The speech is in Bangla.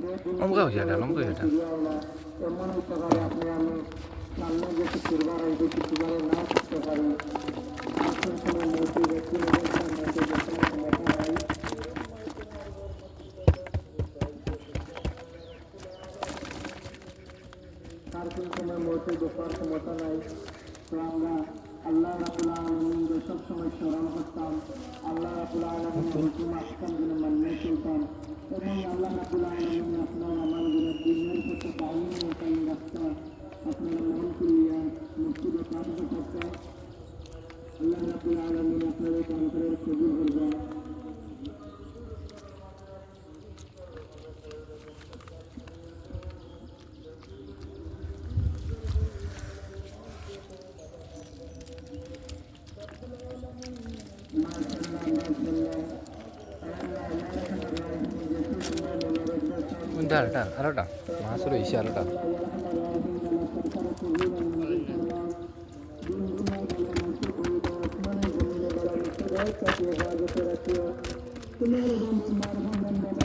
Longkau ya ada, longkau ya ada. এমন হতে পারে আপনি আমি সামনে যে শুক্রবার এই যে শুক্রবারে না করতে পারি আসল সময় মৌসুম ব্যক্তি মধ্যে মধ্যে যে কোনো ক্ষমতা নাই তার কোন সময় মৌসুম দেখার ক্ষমতা নাই তো আমরা আল্লাহ রাব্বুল আলামিনকে সব সময় স্মরণ করতাম আল্লাহ রাব্বুল আলামিনের হুকুম আহকামগুলো মানতে চলতাম এবং আল্লাহ রাব্বুল আলামিন আপনার আমাদের দিনের প্রতি তালিম মোতায়েন রাখতাম আপনারা মন করিয়া মসজিদে প্রার্থনা করতেন আল্লাহ রাব্বুল আলামিন আপনাদের অন্তরের কবুল করবেন Ada, ada. Masuk isi ada. तुम्हारे